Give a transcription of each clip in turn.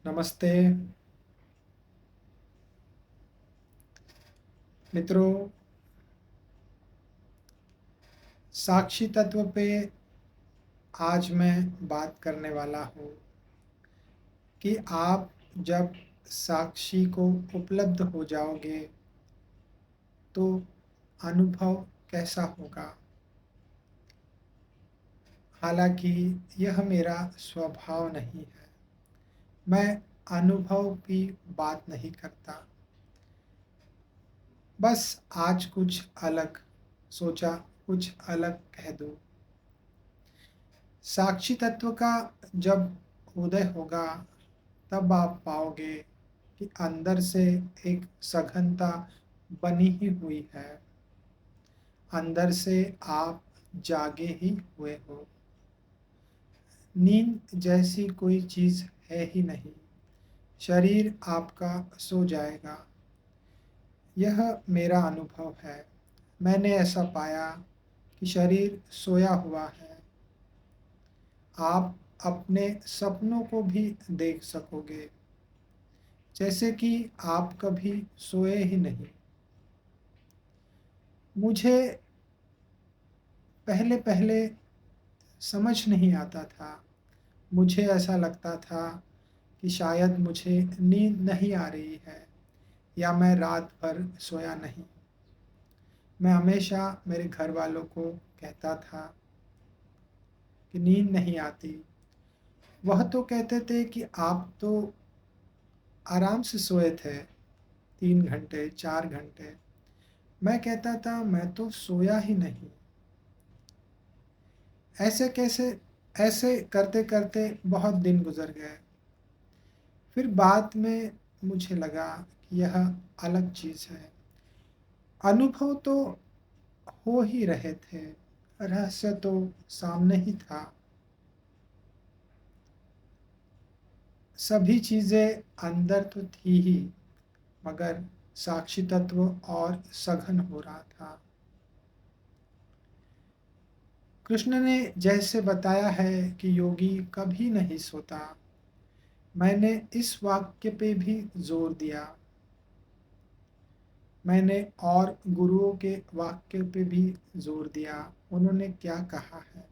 नमस्ते मित्रों। साक्षी तत्व पे आज मैं बात करने वाला हूँ कि आप जब साक्षी को उपलब्ध हो जाओगे तो अनुभव कैसा होगा। हालांकि यह मेरा स्वभाव नहीं है, मैं अनुभव की बात नहीं करता। बस आज कुछ अलग सोचा, कुछ अलग कह दूँ। साक्षी तत्व का जब उदय होगा तब आप पाओगे कि अंदर से एक सघनता बनी ही हुई है। अंदर से आप जागे ही हुए हो। नींद जैसी कोई चीज़ है ही नहीं। शरीर आपका सो जाएगा। यह मेरा अनुभव है। मैंने ऐसा पाया कि शरीर सोया हुआ है। आप अपने सपनों को भी देख सकोगे, जैसे कि आप कभी सोए ही नहीं। मुझे पहले पहले समझ नहीं आता था। मुझे ऐसा लगता था कि शायद मुझे नींद नहीं आ रही है या मैं रात भर सोया नहीं। मैं हमेशा मेरे घर वालों को कहता था कि नींद नहीं आती। वह तो कहते थे कि आप तो आराम से सोए थे, 3 घंटे 4 घंटे। मैं कहता था मैं तो सोया ही नहीं। ऐसे कैसे, ऐसे करते करते बहुत दिन गुजर गए। फिर बाद में मुझे लगा कि यह अलग चीज़ है। अनुभव तो हो ही रहे थे, रहस्य तो सामने ही था। सभी चीज़ें अंदर तो थी ही, मगर साक्षी तत्व और सघन हो रहा था। कृष्ण ने जैसे बताया है कि योगी कभी नहीं सोता, मैंने इस वाक्य पे भी जोर दिया। मैंने और गुरुओं के वाक्य पे भी जोर दिया। उन्होंने क्या कहा है,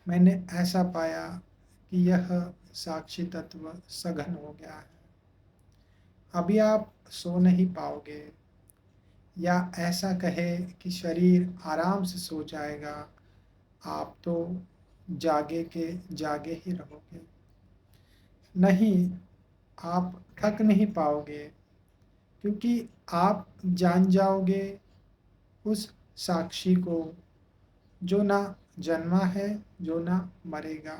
मैंने ऐसा पाया कि यह साक्षी तत्व सघन हो गया है। अभी आप सो नहीं पाओगे, या ऐसा कहे कि शरीर आराम से सो जाएगा। आप तो जागे के जागे ही रहोगे। नहीं, आप थक नहीं पाओगे, क्योंकि आप जान जाओगे उस साक्षी को जो ना जन्मा है, जो ना मरेगा।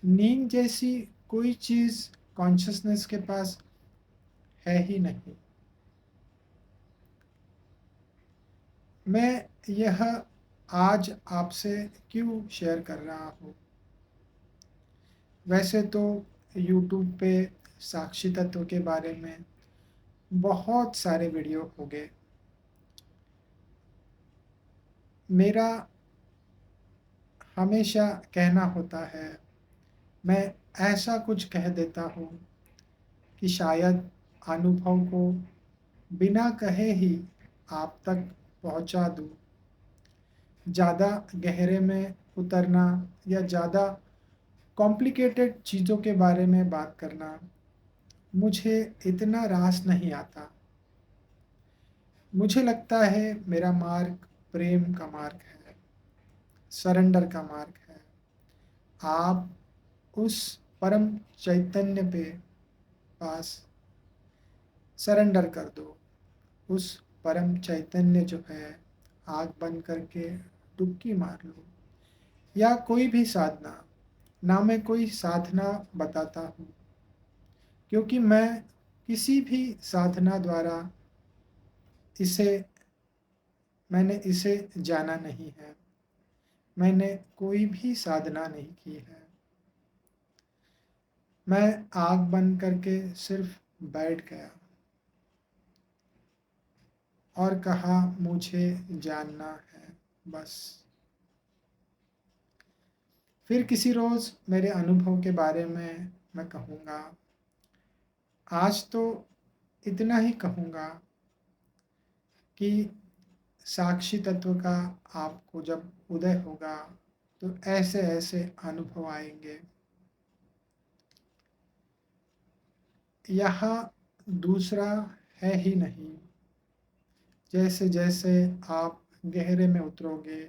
नींद जैसी कोई चीज़ कॉन्शसनेस के पास है ही नहीं। मैं यह आज आपसे क्यों शेयर कर रहा हूँ। वैसे तो यूट्यूब पे साक्षी तत्व के बारे में बहुत सारे वीडियो हो गए। मेरा हमेशा कहना होता है, मैं ऐसा कुछ कह देता हूँ कि शायद अनुभव को बिना कहे ही आप तक पहुँचा दूँ। ज़्यादा गहरे में उतरना या ज़्यादा कॉम्प्लिकेटेड चीज़ों के बारे में बात करना मुझे इतना रास नहीं आता। मुझे लगता है मेरा मार्ग प्रेम का मार्ग है, सरेंडर का मार्ग है। आप उस परम चैतन्य पे पास सरेंडर कर दो। उस परम चैतन्य जो है, आग बंद करके डुबकी मार लो। या कोई भी साधना, ना मैं कोई साधना बताता हूँ, क्योंकि मैं किसी भी साधना द्वारा इसे मैंने इसे जाना नहीं है। मैंने कोई भी साधना नहीं की है। मैं आँख बंद करके सिर्फ बैठ गया और कहा मुझे जानना है, बस। फिर किसी रोज़ मेरे अनुभव के बारे में मैं कहूँगा। आज तो इतना ही कहूँगा कि साक्षी तत्व का आपको जब उदय होगा तो ऐसे ऐसे अनुभव आएंगे। यहाँ दूसरा है ही नहीं। जैसे जैसे आप गहरे में उतरोगे,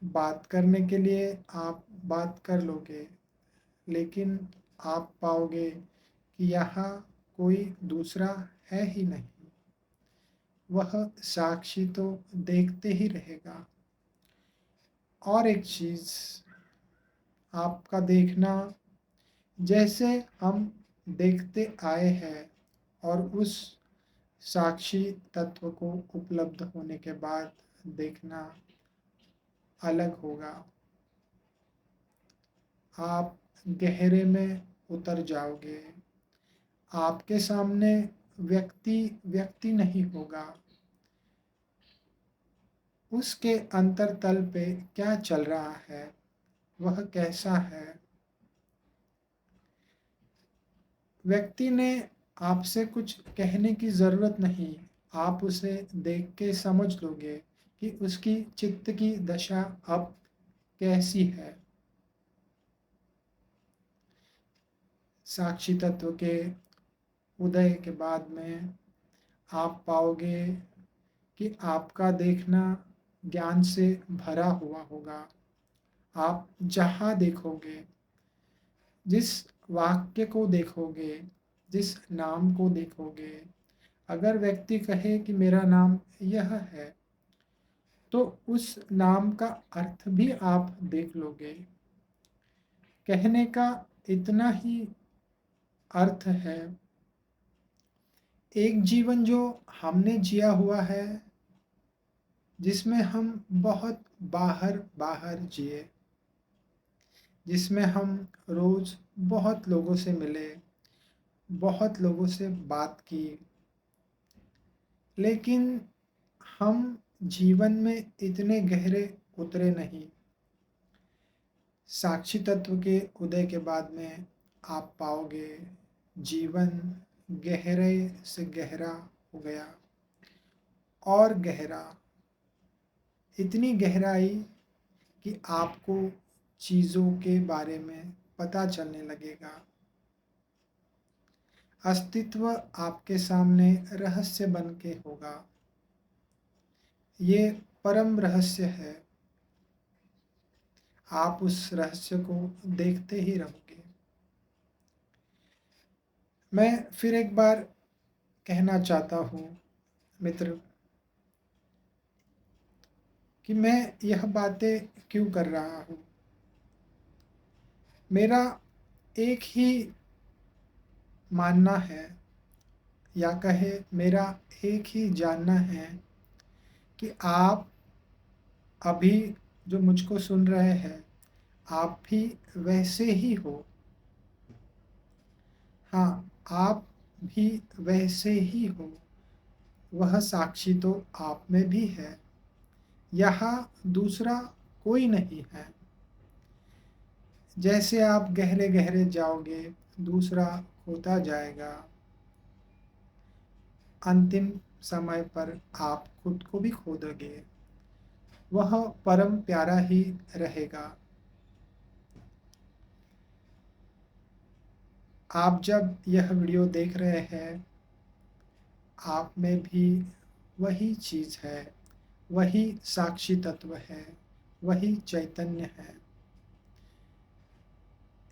बात करने के लिए आप बात कर लोगे, लेकिन आप पाओगे कि यहाँ कोई दूसरा है ही नहीं। वह साक्षी तो देखते ही रहेगा। और एक चीज़, आपका देखना जैसे हम देखते आए हैं और उस साक्षी तत्व को उपलब्ध होने के बाद देखना अलग होगा। आप गहरे में उतर जाओगे। आपके सामने व्यक्ति व्यक्ति नहीं होगा। उसके अंतरतल पे क्या चल रहा है, वह कैसा है। व्यक्ति ने आपसे कुछ कहने की ज़रूरत नहीं, आप उसे देख के समझ लोगे कि उसकी चित्त की दशा अब कैसी है। साक्षी तत्व के उदय के बाद में आप पाओगे कि आपका देखना ज्ञान से भरा हुआ होगा। आप जहाँ देखोगे, जिस वाक्य को देखोगे, जिस नाम को देखोगे, अगर व्यक्ति कहे कि मेरा नाम यह है, तो उस नाम का अर्थ भी आप देख लोगे। कहने का इतना ही अर्थ है। एक जीवन जो हमने जिया हुआ है, जिसमें हम बहुत बाहर बाहर जिए, जिसमें हम रोज़ बहुत लोगों से मिले, बहुत लोगों से बात की, लेकिन हम जीवन में इतने गहरे उतरे नहीं। साक्षी तत्व के उदय के बाद में आप पाओगे जीवन गहरे से गहरा हो गया और गहरा, इतनी गहराई कि आपको चीज़ों के बारे में पता चलने लगेगा। अस्तित्व आपके सामने रहस्य बन के होगा। ये परम रहस्य है। आप उस रहस्य को देखते ही रहोगे। मैं फिर एक बार कहना चाहता हूँ मित्र, कि मैं यह बातें क्यों कर रहा हूँ। मेरा एक ही मानना है, या कहे मेरा एक ही जानना है कि आप अभी जो मुझको सुन रहे हैं, आप भी वैसे ही हो। हाँ, आप भी वैसे ही हो। वह साक्षी तो आप में भी है। यहाँ दूसरा कोई नहीं है। जैसे आप गहरे गहरे जाओगे, दूसरा होता जाएगा। अंतिम समय पर आप खुद को भी खो दोगे। वह परम प्यारा ही रहेगा। आप जब यह वीडियो देख रहे हैं, आप में भी वही चीज़ है, वही साक्षी तत्व है, वही चैतन्य है।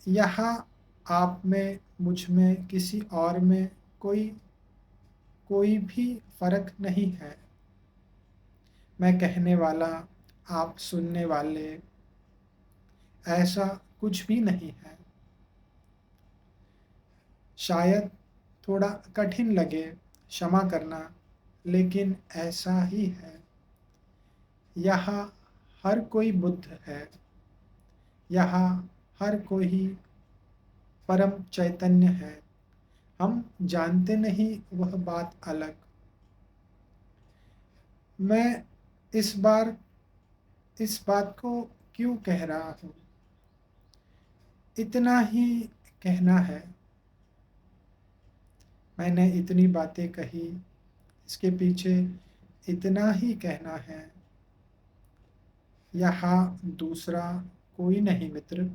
यहाँ आप में, मुझ में, किसी और में कोई कोई भी फर्क नहीं है। मैं कहने वाला, आप सुनने वाले, ऐसा कुछ भी नहीं है। शायद थोड़ा कठिन लगे, क्षमा करना, लेकिन ऐसा ही है। यहाँ हर कोई बुद्ध है। यहाँ हर कोई परम चैतन्य है। हम जानते नहीं, वह बात अलग। मैं इस बात को क्यों कह रहा हूँ, इतना ही कहना है, मैंने इतनी बातें कही, इसके पीछे इतना ही कहना है। यहाँ दूसरा कोई नहीं मित्र,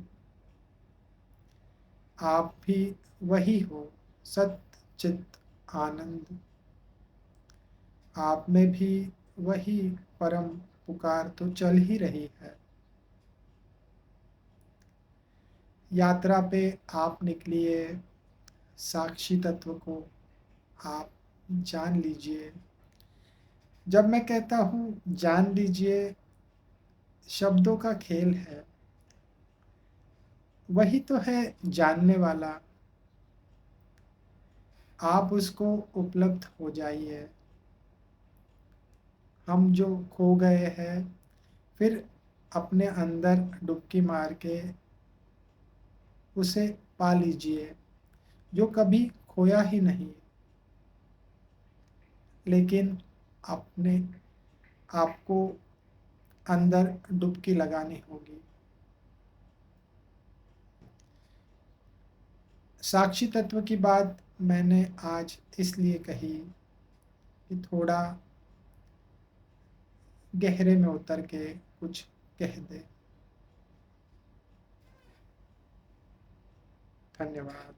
आप भी वही हो, सत चित आनंद। आप में भी वही परम पुकार तो चल ही रही है। यात्रा पे आप निकलिए, साक्षी तत्व को आप जान लीजिए। जब मैं कहता हूँ जान लीजिए, शब्दों का खेल है, वही तो है जानने वाला। आप उसको उपलब्ध हो जाइए। हम जो खो गए हैं, फिर अपने अंदर डुबकी मार के उसे पा लीजिए, जो कभी खोया ही नहीं, लेकिन अपने आपको अंदर डुबकी लगानी होगी। साक्षी तत्व की बात मैंने आज इसलिए कही कि थोड़ा गहरे में उतर के कुछ कह दे। धन्यवाद।